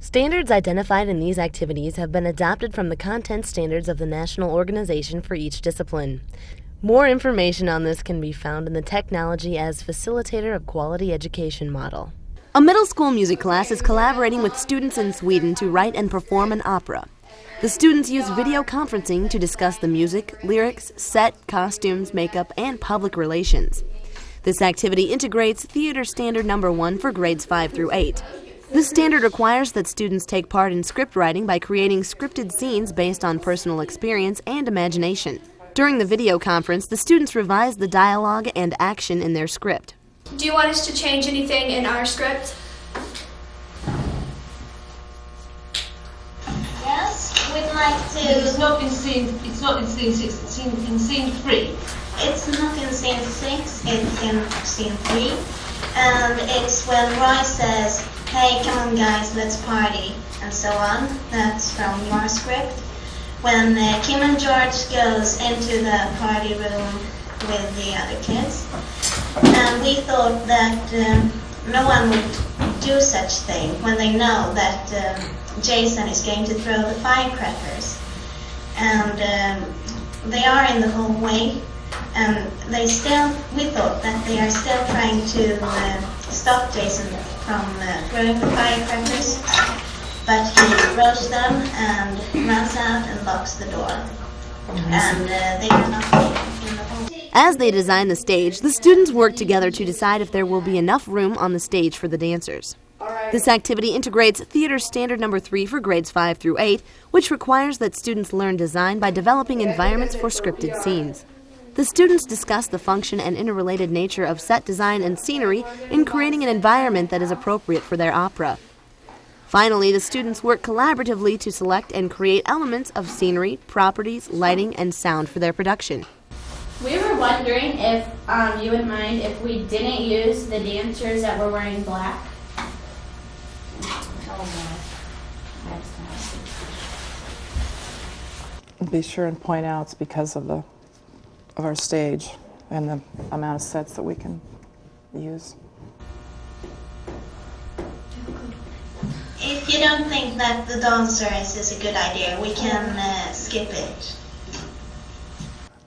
Standards identified in these activities have been adopted from the content standards of the national organization for each discipline. More information on this can be found in the Technology as Facilitator of Quality Education model. A middle school music class is collaborating with students in Sweden to write and perform an opera. The students use video conferencing to discuss the music, lyrics, set, costumes, makeup, and public relations. This activity integrates Theater Standard Number 1 for grades 5 through 8. This standard requires that students take part in script writing by creating scripted scenes based on personal experience and imagination. During the video conference, the students revise the dialogue and action in their script. Do you want us to change anything in our script? Yes, we'd like to. It's not in scene 6, it's in scene 3. It's not in scene 6, it's in scene 3. And it's when Roy says, "Hey, come on guys, let's party," and so on. That's from your script. When Kim and George goes into the party room with the other kids. And we thought that no one would do such thing when they know that Jason is going to throw the firecrackers. And they are in the hallway, and we thought that they are still trying to stop Jason from throwing the firecrackers, but he throws them and runs out and locks the door. And they are not in the hallway. As they design the stage, the students work together to decide if there will be enough room on the stage for the dancers. This activity integrates Theater Standard Number 3 for grades 5 through 8, which requires that students learn design by developing environments for scripted scenes. The students discuss the function and interrelated nature of set design and scenery in creating an environment that is appropriate for their opera. Finally, the students work collaboratively to select and create elements of scenery, properties, lighting, and sound for their production. We were wondering if you would mind if we didn't use the dancers that were wearing black. Be sure and point out it's because of our stage and the amount of sets that we can use. If you don't think that the dancers is a good idea, we can skip it.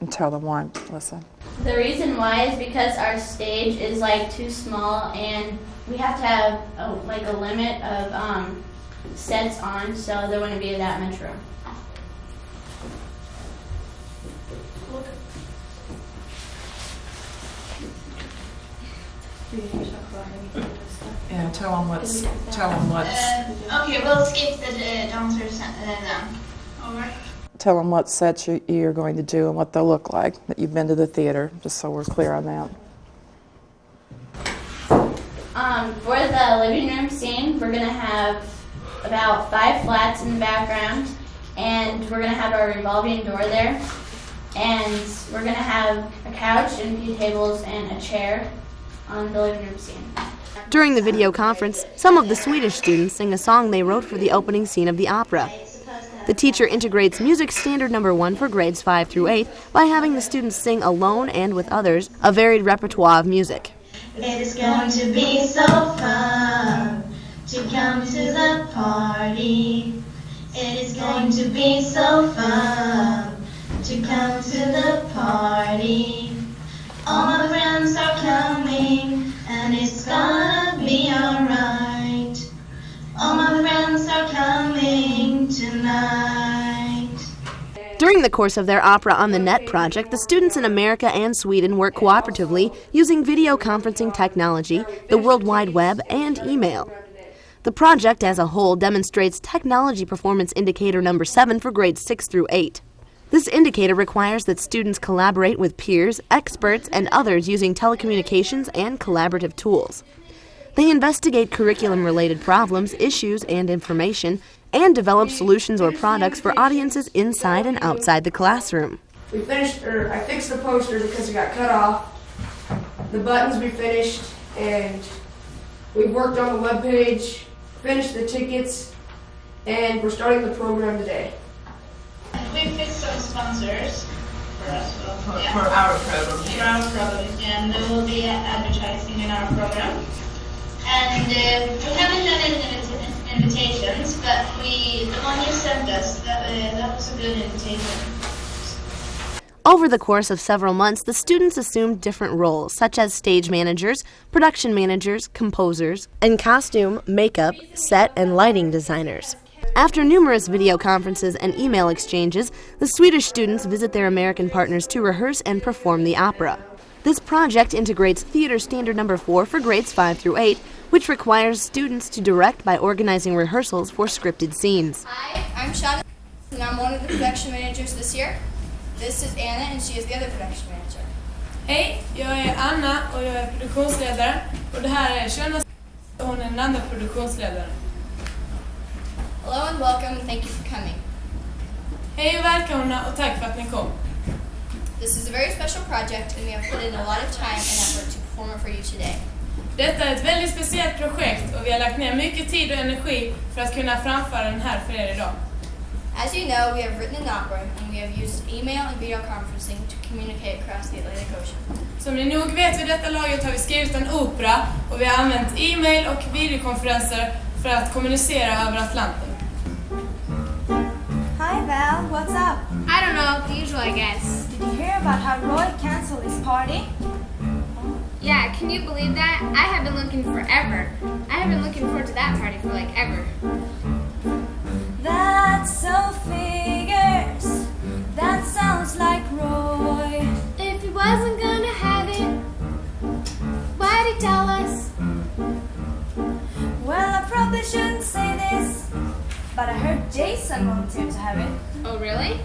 And tell them why, Lisa. The reason why is because our stage is too small, and we have to have a limit of sets on, so there wouldn't be that much room. Yeah, tell them what's. Okay, we'll skip the dancers then. Over. Tell them what sets you're going to do and what they'll look like, that you've been to the theater, just so we're clear on that. For the living room scene, we're going to have about 5 flats in the background, and we're going to have our revolving door there, and we're going to have a couch and a few tables and a chair on the living room scene. During the video conference, some of the Swedish students sing a song they wrote for the opening scene of the opera. The teacher integrates Music Standard Number 1 for grades 5 through 8 by having the students sing alone and with others a varied repertoire of music. It is going to be so fun to come to the party. It is going to be so fun to come to the party. All my friends are coming and it's gonna be alright. All my friends are coming tonight. During the course of their Opera on the Net project, the students in America and Sweden work cooperatively using video conferencing technology, the World Wide Web, and email. The project as a whole demonstrates Technology Performance Indicator Number 7 for grades 6 through 8. This indicator requires that students collaborate with peers, experts, and others using telecommunications and collaborative tools. They investigate curriculum-related problems, issues, and information, and develop solutions or products for audiences inside and outside the classroom. I fixed the poster because it got cut off. The buttons we finished, and we worked on the webpage, finished the tickets, and we're starting the program today. We picked some sponsors for us. For our program. For our program, and there will be advertising in our program. And we haven't done invitations, but the one you sent us, that was a good invitation. Over the course of several months, the students assumed different roles, such as stage managers, production managers, composers, and costume, makeup, set, and lighting designers. After numerous video conferences and email exchanges, the Swedish students visit their American partners to rehearse and perform the opera. This project integrates Theater Standard Number 4 for grades 5 through 8, which requires students to direct by organizing rehearsals for scripted scenes. Hi, I'm Sean, and I'm one of the production managers this year. This is Anna, and she is the other production manager. Hej, jag är Anna och jag är produktionsledare. Och det här är Shona och hon är den andra produktionsledaren. Hello and welcome, and thank you for coming. Hej och välkomna och tack för att ni kom. This is a very special project, and we have put in a lot of time and effort to perform it for you today. Detta är ett väldigt speciellt projekt och vi har lagt ner mycket tid och energi för att kunna framföra den här för er idag. As you know, we have written an opera, and we have used email and video conferencing to communicate across the Atlantic Ocean. Som ni nog vet vid detta laget har vi skrivit en opera och vi har använt e-mail och videokonferenser för att kommunicera över Atlanten. Hi Val, what's up? I don't know, the usual I guess. Did you hear about how Roy canceled his party? Yeah, can you believe that? I have been looking forever. I have been looking forward to that party for like ever. That so figures. That sounds like Roy. If he wasn't gonna have it, why'd he tell us? Well, I probably shouldn't say this, but I heard Jason wanted him to have it. Oh, really?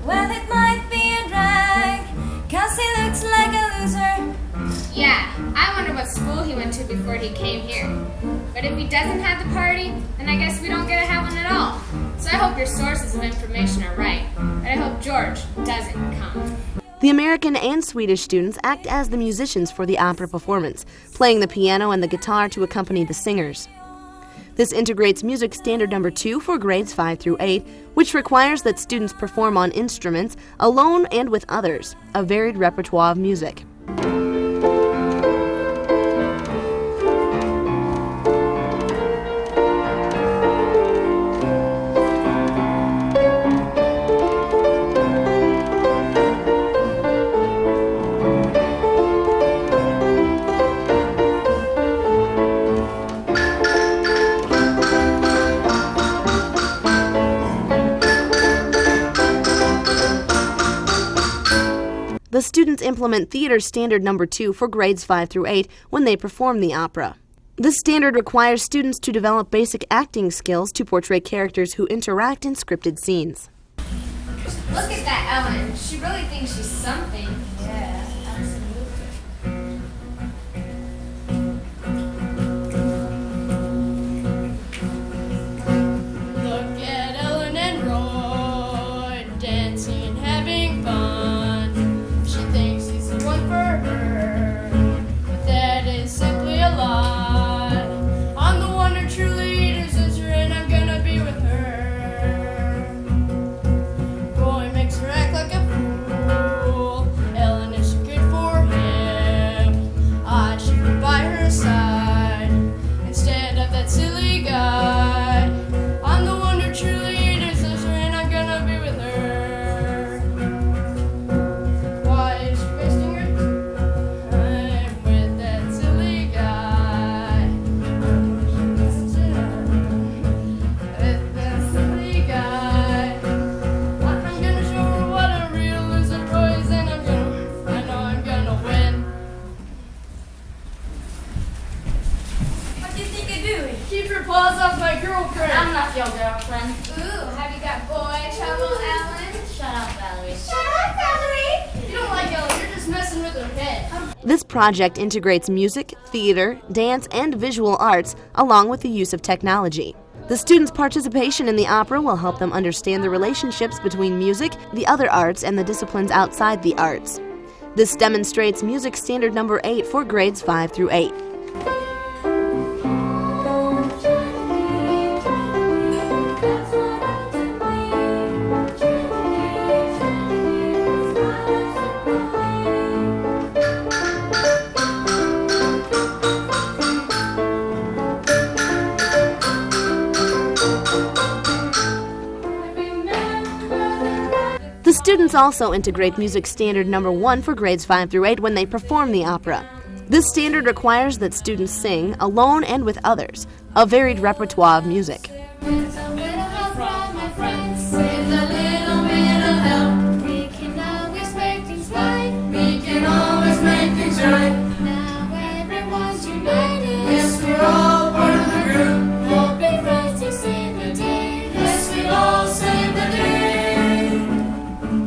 Well, it might be a drag, 'cause he looks like a loser. Yeah, I wonder what school he went to before he came here. But if he doesn't have the party, then I guess we don't get to have one at all. So I hope your sources of information are right. But I hope George doesn't come. The American and Swedish students act as the musicians for the opera performance, playing the piano and the guitar to accompany the singers. This integrates Music Standard Number 2 for grades 5 through 8, which requires that students perform on instruments, alone and with others, a varied repertoire of music. The students implement Theater Standard Number 2 for grades 5 through 8 when they perform the opera. This standard requires students to develop basic acting skills to portray characters who interact in scripted scenes. Look at that Ellen. She really thinks she's something. Yeah, absolutely. Look at Ellen and Roy dancing, having fun. She thinks he's the one for her, but that is simply a lie. I'm the one who truly deserves her, and I'm gonna be with her. Roy makes her act like a fool. Ellen is good for him. I should be by her side instead of that silly guy. I'm the one who truly deserves her, and I'm gonna be with her. Why is she wasting her time with that silly guy? With that silly guy. I'm gonna show her what a real loser Roy is, and I know I'm gonna win. What do you think you're doing? Keep your paws off my girlfriend. I'm not your girlfriend. Ooh, have you got boy trouble, Ellen? Shut up, Valerie. Shut up, Valerie! You don't like Ellen, you're just messing with her head. This project integrates music, theater, dance, and visual arts, along with the use of technology. The students' participation in the opera will help them understand the relationships between music, the other arts, and the disciplines outside the arts. This demonstrates Music Standard Number 8 for grades 5 through 8. Students also integrate Music Standard Number 1 for grades 5 through 8 when they perform the opera. This standard requires that students sing, alone and with others, a varied repertoire of music. With a little help from my friends, with a little bit of help, we can always make things right. We can always make things right. Now everyone's united. Yes, we're all part of the group. We'll be friends to save the day. Yes, we'll all save the day.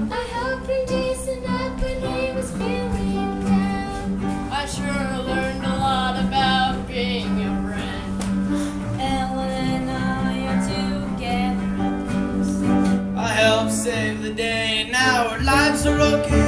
I helped him decent up when he was feeling down. I sure learned a lot about being a friend. Ellen and I are together. I helped save the day, and now our lives are okay.